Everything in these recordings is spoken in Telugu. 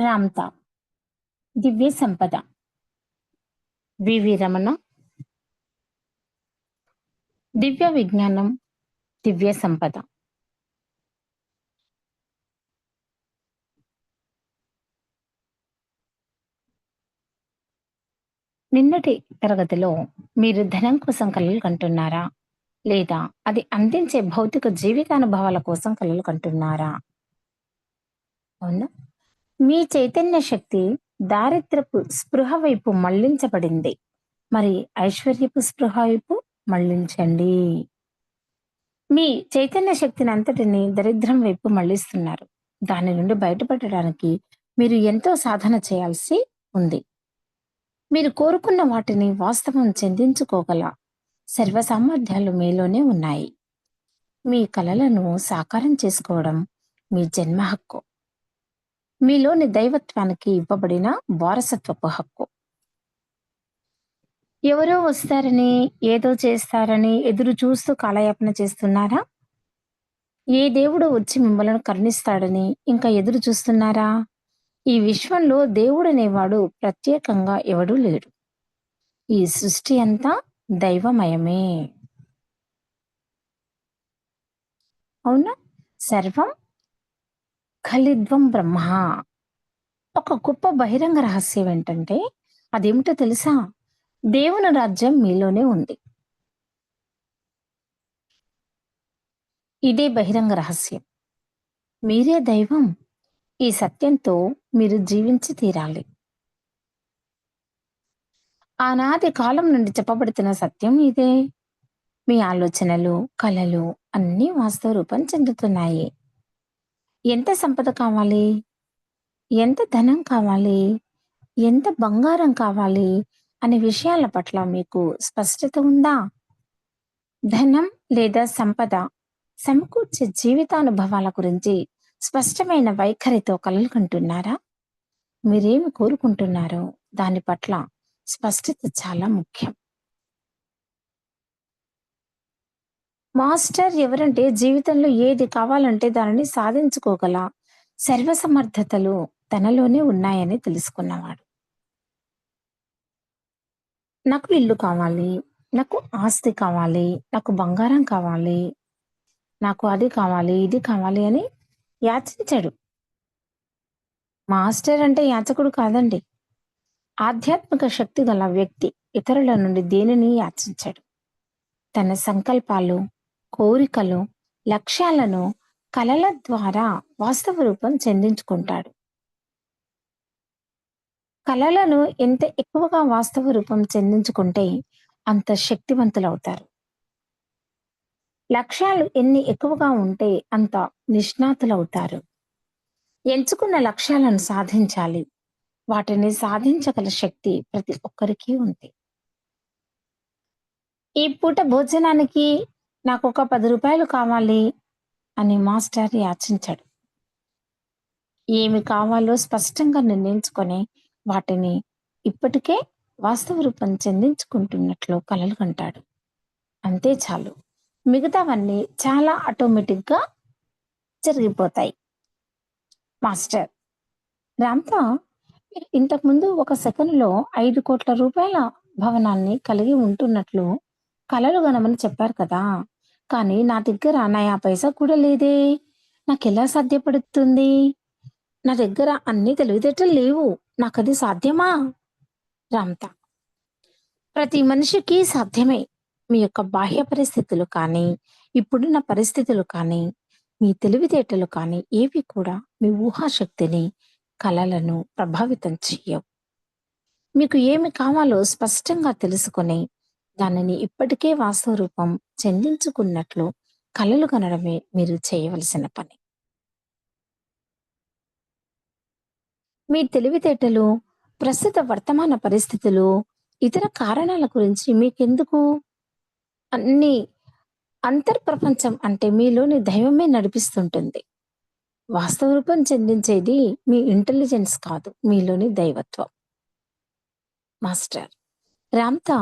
రామ్‌తా, దివ్య సంపద, వివి రమణ, దివ్య విజ్ఞానం, దివ్య సంపద. నిన్నటి తరగతిలో మీరు ధనం కోసం కలలు కంటున్నారా? లేదా అది అందించే భౌతిక జీవితానుభవాల కోసం కలలు కంటున్నారా? అవునా? మీ చైతన్య శక్తి దారిద్రపు స్పృహ వైపు మళ్లించబడింది. మరి ఐశ్వర్యపు స్పృహ వైపు మళ్లించండి. మీ చైతన్య శక్తిని అంతటిని దరిద్రం వైపు మళ్లిస్తున్నారు. దాని నుండి బయటపడడానికి మీరు ఎంతో సాధన చేయాల్సి ఉంది. మీరు కోరుకున్న వాటిని వాస్తవం చెందించుకోగల సర్వ సామర్థ్యాలు మీలోనే ఉన్నాయి. మీ కలలను సాకారం చేసుకోవడం మీ జన్మ హక్కు. మీలోని దైవత్వానికి ఇవ్వబడిన వారసత్వపు హక్కు. ఎవరో వస్తారని, ఏదో చేస్తారని ఎదురు చూస్తూ కాలయాపన చేస్తున్నారా? ఏ దేవుడు వచ్చి మిమ్మల్ని కరుణిస్తాడని ఇంకా ఎదురు చూస్తున్నారా? ఈ విశ్వంలో దేవుడనేవాడు ప్రత్యేకంగా ఎవడూ లేడు. ఈ సృష్టి అంతా దైవమయమే. అవునా? సర్వం ఖలిద్వం బ్రహ్మ. ఒక గొప్ప బహిరంగ రహస్యం ఏంటంటే అదేమిటో తెలుసా? దేవుని రాజ్యం మీలోనే ఉంది. ఇదే బహిరంగ రహస్యం. మీరే దైవం. ఈ సత్యంతో మీరు జీవించి తీరాలి. ఆనాది కాలం నుండి చెప్పబడుతున్న సత్యం ఇదే. మీ ఆలోచనలు, కలలు అన్నీ వాస్తవ రూపం చెందుతున్నాయి. ఎంత సంపద కావాలి? ఎంత ధనం కావాలి? ఎంత బంగారం కావాలి? అనే విషయాల పట్ల మీకు స్పష్టత ఉందా? ధనం లేదా సంపద సమకూర్చే జీవితానుభవాల గురించి స్పష్టమైన వైఖరితో కలలు కంటున్నారా? మీరేమి కోరుకుంటున్నారో దాని పట్ల స్పష్టత చాలా ముఖ్యం. మాస్టర్ ఎవరంటే జీవితంలో ఏది కావాలంటే దానిని సాధించుకోగల సర్వసమర్థతలు తనలోనే ఉన్నాయని తెలుసుకున్నవాడు. నాకు ఇల్లు కావాలి, నాకు ఆస్తి కావాలి, నాకు బంగారం కావాలి, నాకు అది కావాలి, ఇది కావాలి అని యాచించడు. మాస్టర్ అంటే యాచకుడు కాదండి. ఆధ్యాత్మిక శక్తి గల వ్యక్తి ఇతరుల నుండి దేనిని యాచించడు. తన సంకల్పాలు, కోరికలు, లక్ష్యాలను కలల ద్వారా వాస్తవ రూపం చెందించుకుంటాడు. కలలను ఎంత ఎక్కువగా వాస్తవ రూపం చెందించుకుంటే అంత శక్తివంతులవుతారు. లక్ష్యాలు ఎన్ని ఎక్కువగా ఉంటే అంత నిష్ణాతులవుతారు. ఎంచుకున్న లక్ష్యాలను సాధించాలి. వాటిని సాధించగల శక్తి ప్రతి ఒక్కరికి ఉంది. ఈ పూట భోజనానికి నాకొక 10 రూపాయలు కావాలి అని మాస్టర్ యాచించడు. ఏమి కావాలో స్పష్టంగా నిర్ణయించుకొని వాటిని ఇప్పటికే వాస్తవ రూపం చెందించుకుంటున్నట్లు కలలు కంటాడు. అంతే చాలు. మిగతావన్నీ చాలా ఆటోమేటిక్‌గా జరిగిపోతాయి. మాస్టర్, రామ్‌తా, మీరు ఇంతకుముందు ఒక సెకనులో 5,00,00,000 భవనాన్ని కలిగి ఉంటున్నట్లు కలలు గనమని చెప్పారు కదా! కానీ నా దగ్గర నయా పైసా కూడా లేదే! నాకెలా సాధ్యపడుతుంది? నా దగ్గర అన్ని తెలివితేటలు లేవు. నాకది సాధ్యమా? రామ్‌తా, ప్రతి మనిషికి సాధ్యమే. మీ యొక్క బాహ్య పరిస్థితులు కానీ, ఇప్పుడున్న పరిస్థితులు కానీ, మీ తెలివితేటలు కానీ ఏవి కూడా మీ ఊహాశక్తిని, కలలను ప్రభావితం చెయ్యవు. మీకు ఏమి కావాలో స్పష్టంగా తెలుసుకొని, దానిని ఇప్పటికే వాస్తవ రూపం చెందించుకున్నట్లు కలలు కనడమే మీరు చేయవలసిన పని. మీ తెలివితేటలు, ప్రస్తుత వర్తమాన పరిస్థితులు, ఇతర కారణాల గురించి మీకెందుకు? అన్నీ అంతర్ప్రపంచం అంటే మీలోని దైవమే నడిపిస్తుంటుంది. వాస్తవ రూపం చెందించేది మీ ఇంటెలిజెన్స్ కాదు, మీలోని దైవత్వం. మాస్టర్, రామ్‌తా,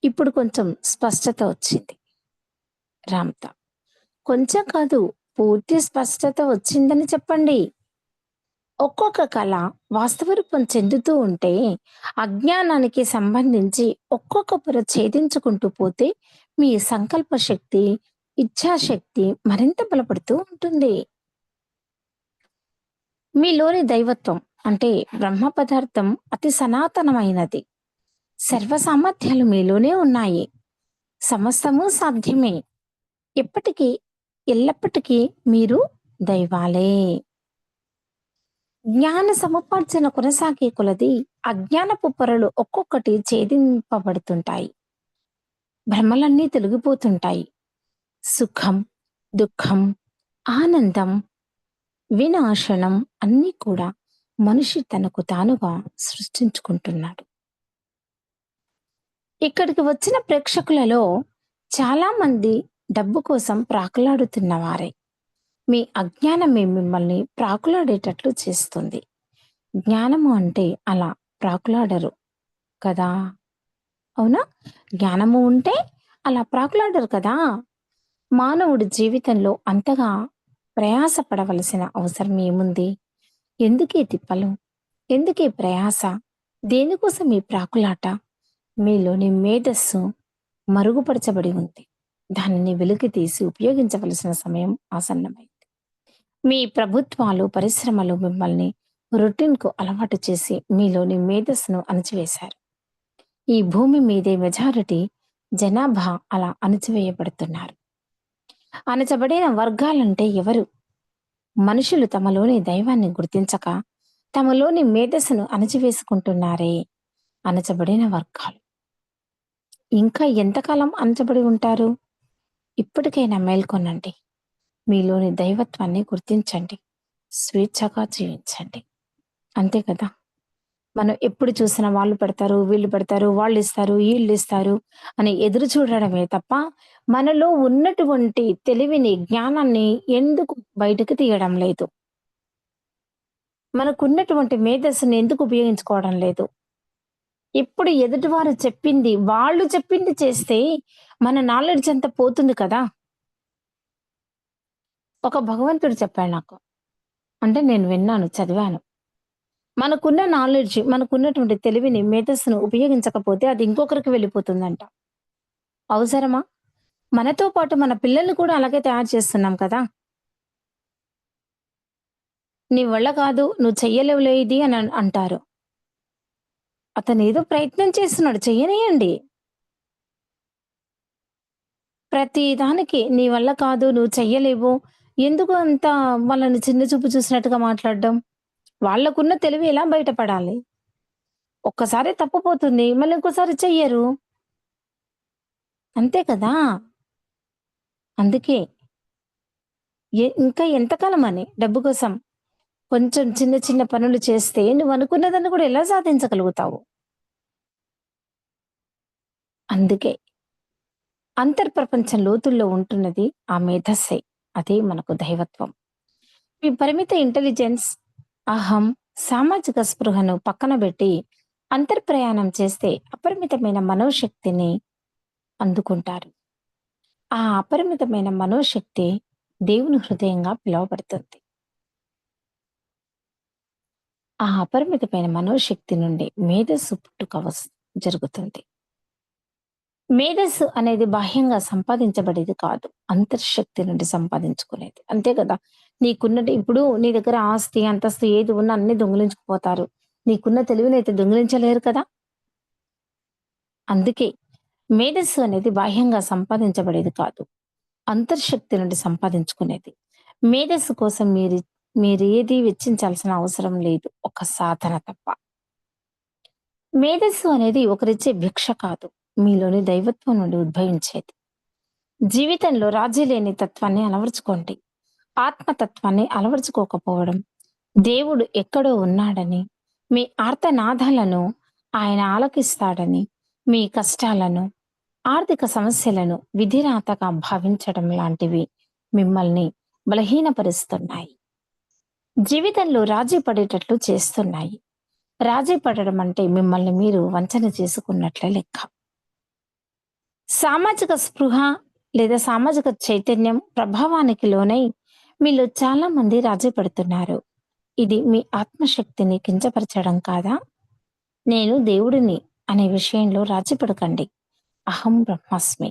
ఇప్పుడు కొంచెం స్పష్టత వచ్చింది. రామ్‌తా, కొంచెం కాదు, పూర్తి స్పష్టత వచ్చిందని చెప్పండి. ఒక్కొక్క కళ వాస్తవ రూపం చెందుతూ ఉంటే, అజ్ఞానానికి సంబంధించి ఒక్కొక్క పొర ఛేదించుకుంటూ పోతే, మీ సంకల్ప శక్తి, ఇచ్ఛాశక్తి మరింత బలపడుతూ ఉంటుంది. మీలోని దైవత్వం అంటే బ్రహ్మ పదార్థం అతి సనాతనమైనది. సర్వ సామర్థ్యాలు మీలోనే ఉన్నాయి. సమస్తము సాధ్యమే. ఎప్పటికీ, ఎల్లప్పటికీ మీరు దైవాలే. జ్ఞాన సముపార్జన కొనసాగే కొలది అజ్ఞానపు పొరలు ఒక్కొక్కటి ఛేదింపబడుతుంటాయి. భ్రమలన్నీ తొలగిపోతుంటాయి. సుఖం, దుఃఖం, ఆనందం, వినాశనం అన్నీ కూడా మనిషి తనకు తానుగా సృష్టించుకుంటున్నాడు. ఇక్కడికి వచ్చిన ప్రేక్షకులలో చాలా మంది డబ్బు కోసం ప్రాకులాడుతున్న వారే. మీ అజ్ఞానమే మిమ్మల్ని ప్రాకులాడేటట్లు చేస్తుంది. జ్ఞానము అంటే అలా ప్రాకులాడరు కదా! అవునా? జ్ఞానము ఉంటే అలా ప్రాకులాడరు కదా! మానవుడి జీవితంలో అంతగా ప్రయాస పడవలసిన అవసరం ఏముంది? ఎందుకీ తిప్పలు? ఎందుకీ ప్రయాస? దేనికోసం ఈ ప్రాకులాట? మీలోని మేధస్సు మరుగుపరచబడి ఉంది. దానిని వెలికి తీసి ఉపయోగించవలసిన సమయం ఆసన్నమైంది. మీ ప్రభుత్వాలు, పరిశ్రమలు మిమ్మల్ని రొటీన్‌కు అలవాటు చేసి మీలోని మేధస్సును అణచివేశారు. ఈ భూమి మీదే మెజారిటీ జనాభా అలా అణచివేయబడుతున్నారు. అణచబడిన వర్గాలంటే ఎవరు? మనుషులు తమలోని దైవాన్ని గుర్తించక, తమలోని మేధస్సును అణచివేసుకుంటున్నారే అణచబడిన వర్గాలు. ఇంకా ఎంతకాలం అణచబడి ఉంటారు? ఇప్పటికైనా మేల్కొనండి. మీలోని దైవత్వాన్ని గుర్తించండి. స్వేచ్ఛగా జీవించండి. అంతే కదా! మనం ఎప్పుడు చూసినా వాళ్ళు పెడతారు, వీళ్ళు పెడతారు, వాళ్ళిస్తారు, ఈళ్ళిస్తారు అని ఎదురు చూడడమే తప్ప, మనలో ఉన్నటువంటి తెలివిని, జ్ఞానాన్ని ఎందుకు బయటకు తీయడం లేదు? మనకున్నటువంటి మేధస్సుని ఎందుకు ఉపయోగించుకోవడం లేదు? ఇప్పుడు ఎదుటివారు చెప్పింది, వాళ్ళు చెప్పింది చేస్తే మన నాలెడ్జ్ అంతా పోతుంది కదా! ఒక భగవంతుడు చెప్పాడు నాకు. అంటే నేను విన్నాను, చదివాను. మనకున్న నాలెడ్జ్, మనకున్నటువంటి తెలివిని, మేధస్సును ఉపయోగించకపోతే అది ఇంకొకరికి వెళ్ళిపోతుందంట. అవసరమా? మనతో పాటు మన పిల్లల్ని కూడా అలాగే తయారు చేస్తున్నాం కదా! నీ వల్ల కాదు, నువ్వు చెయ్యలేవులే ఇది అని అంటారు. అతనేదో ప్రయత్నం చేస్తున్నాడు, చెయ్యనియండి. ప్రతి దానికి నీ వల్ల కాదు, నువ్వు చెయ్యలేవు. ఎందుకు అంత వాళ్ళని చిన్న చూపు చూసినట్టుగా మాట్లాడడం? వాళ్ళకున్న తెలివి ఎలా బయటపడాలి? ఒక్కసారి తప్పు పోతుంది. మళ్ళీ ఇంకోసారి చెయ్యరు. అంతే కదా! అందుకే ఇంకా ఎంతకాలమని డబ్బు కోసం కొంచెం చిన్న చిన్న పనులు చేస్తే నువ్వనుకున్నదాన్ని కూడా ఎలా సాధించగలుగుతావు? అందుకే అంతర్ప్రపంచం లోతుల్లో ఉంటున్నది ఆ మేధస్సే. అదే మనకు దైవత్వం. ఈ పరిమిత ఇంటెలిజెన్స్, అహం, సామాజిక స్పృహను పక్కన బెట్టి అంతర్ప్రయాణం చేస్తే అపరిమితమైన మనోశక్తిని అందుకుంటారు. ఆ అపరిమితమైన మనోశక్తి దేవుని హృదయంగా పిలువబడుతుంది. ఆ అపరిమితమైన మనోశక్తి నుండి మేధస్సు పుట్టుక జరుగుతుంది. మేధస్సు అనేది బాహ్యంగా సంపాదించబడేది కాదు. అంతర్శక్తి నుండి సంపాదించుకునేది. అంతే కదా! నీకున్నటి ఇప్పుడు నీ దగ్గర ఆస్తి, అంతస్తు ఏది ఉన్నా అన్నీ దొంగిలించుకుపోతారు. నీకున్న తెలివినైతే దొంగిలించలేరు కదా! అందుకే మేధస్సు అనేది బాహ్యంగా సంపాదించబడేది కాదు. అంతర్శక్తి నుండి సంపాదించుకునేది. మేధస్సు కోసం మీరేది వెచ్చించాల్సిన అవసరం లేదు. ఒక సాధన తప్ప. మేధస్సు అనేది ఒకరిచ్చే భిక్ష కాదు. మీలోని దైవత్వం నుండి ఉద్భవించేది. జీవితంలో రాజీ లేని తత్వాన్ని అలవరుచుకోండి. ఆత్మతత్వాన్ని అలవరుచుకోకపోవడం, దేవుడు ఎక్కడో ఉన్నాడని, మీ ఆర్తనాదాలను ఆయన ఆలకిస్తాడని, మీ కష్టాలను, ఆర్థిక సమస్యలను విధిరాతగా భావించడం లాంటివి మిమ్మల్ని బలహీనపరుస్తున్నాయి. జీవితంలో రాజీ పడేటట్లు చేస్తున్నాయి. రాజీ పడడం అంటే మిమ్మల్ని మీరు వంచన చేసుకున్నట్లే లెక్క. సామాజిక స్పృహ లేదా సామాజిక చైతన్యం ప్రభావానికి లోనై మీలో చాలా మంది రాజీ పడుతున్నారు. ఇది మీ ఆత్మశక్తిని కించపరచడం కాదా? నేను దేవుడిని అనే విషయంలో రాజీపడకండి. అహం బ్రహ్మాస్మి.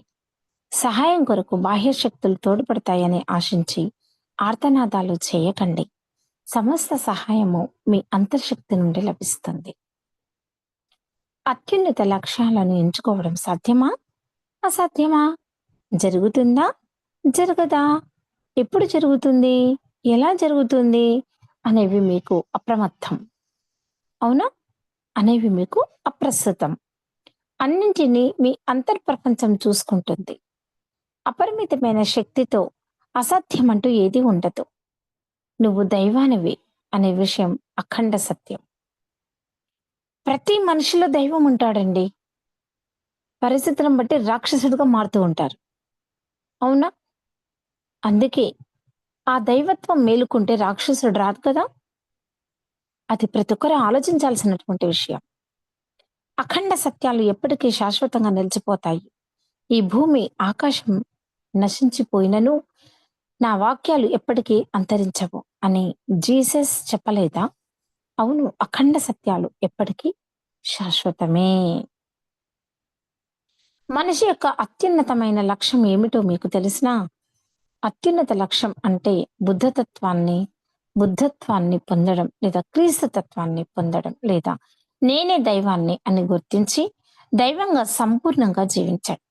సహాయం కొరకు బాహ్య శక్తులు తోడ్పడతాయని ఆశించి ఆర్తనాదాలు చేయకండి. సమస్త సహాయము మీ అంతర్శక్తి నుండి లభిస్తుంది. అత్యున్నత లక్ష్యాలను ఎంచుకోవడం సాధ్యమా? అసాధ్యమా? జరుగుతుందా? జరగదా? ఎప్పుడు జరుగుతుంది? ఎలా జరుగుతుంది? అనేవి మీకు అప్రమత్తం. అవునా? అనేవి మీకు అప్రస్తుతం. అన్నింటినీ మీ అంతర్ప్రపంచం చూసుకుంటుంది. అపరిమితమైన శక్తితో అసాధ్యమంటూ ఏదీ ఉండదు. నువ్వు దైవానివి అనే విషయం అఖండ సత్యం. ప్రతి మనిషిలో దైవం ఉంటాడండి. పరిస్థితులను బట్టి రాక్షసుడిగా మారుతూ ఉంటారు. అవునా? అందుకే ఆ దైవత్వం మేలుకుంటే రాక్షసుడు రాదు కదా! అది ప్రతి ఒక్కరు ఆలోచించాల్సినటువంటి విషయం. అఖండ సత్యాలు ఎప్పటికీ శాశ్వతంగా నిలిచిపోతాయి. ఈ భూమి, ఆకాశం నశించిపోయినను నా వాక్యాలు ఎప్పటికీ అంతరించవు అని జీసస్ చెప్పలేదా? అవును, అఖండ సత్యాలు ఎప్పటికీ శాశ్వతమే. మనిషి యొక్క అత్యున్నతమైన లక్ష్యం ఏమిటో మీకు తెలిసినా? అత్యున్నత లక్ష్యం అంటే బుద్ధత్వాన్ని పొందడం, లేదా క్రీస్తు తత్వాన్ని పొందడం, లేదా నేనే దైవాన్ని అని గుర్తించి దైవంగా సంపూర్ణంగా జీవించడం.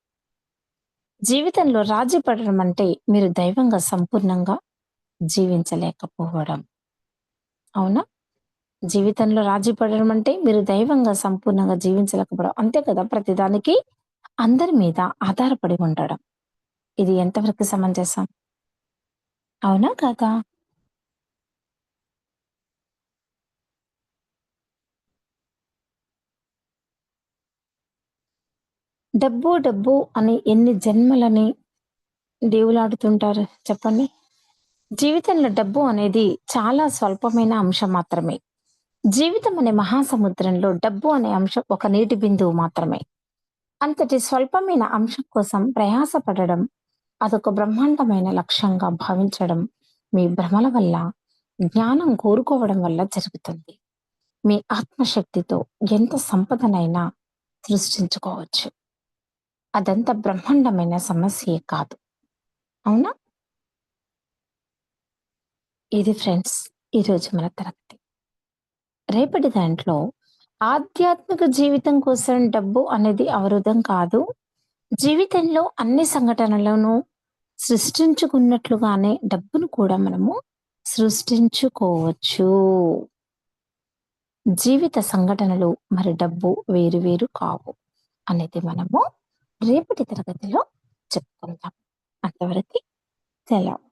జీవితంలో రాజీ పడడం అంటే మీరు దైవంగా సంపూర్ణంగా జీవించలేకపోవడం. అవునా? జీవితంలో రాజీ పడడం అంటే మీరు దైవంగా సంపూర్ణంగా జీవించలేకపోవడం. అంతే కదా! ప్రతిదానికి అందరి మీద ఆధారపడి ఉండడం. ఇది ఎంతవరకు సమంజసం? అవునా కాదా? డబ్బు, డబ్బు అని ఎన్ని జన్మలని దేవులాడుతుంటారు చెప్పండి? జీవితంలో డబ్బు అనేది చాలా స్వల్పమైన అంశం మాత్రమే. జీవితం అనే మహాసముద్రంలో డబ్బు అనే అంశం ఒక నీటి బిందువు మాత్రమే. అంతటి స్వల్పమైన అంశం కోసం ప్రయాస పడడం, అదొక బ్రహ్మాండమైన లక్ష్యంగా భావించడం మీ భ్రమల వల్ల, జ్ఞానం కోరుకోవడం వల్ల జరుగుతుంది. మీ ఆత్మశక్తితో ఎంత సంపదనైనా సృష్టించుకోవచ్చు. అదంత బ్రహ్మాండమైన సమస్యే కాదు. అవునా? ఇది ఫ్రెండ్స్ ఈరోజు మన తరగతి. రేపటి దాంట్లో ఆధ్యాత్మిక జీవితం కోసం డబ్బు అనేది అవరోధం కాదు. జీవితంలో అన్ని సంఘటనలను సృష్టించుకున్నట్లుగానే డబ్బును కూడా మనము సృష్టించుకోవచ్చు. జీవిత సంఘటనలు మరి డబ్బు వేరు వేరు కావు అనేది మనము రేపటి తరగతిలో చెప్పుకుందాం. అంతవరకు సెలవు.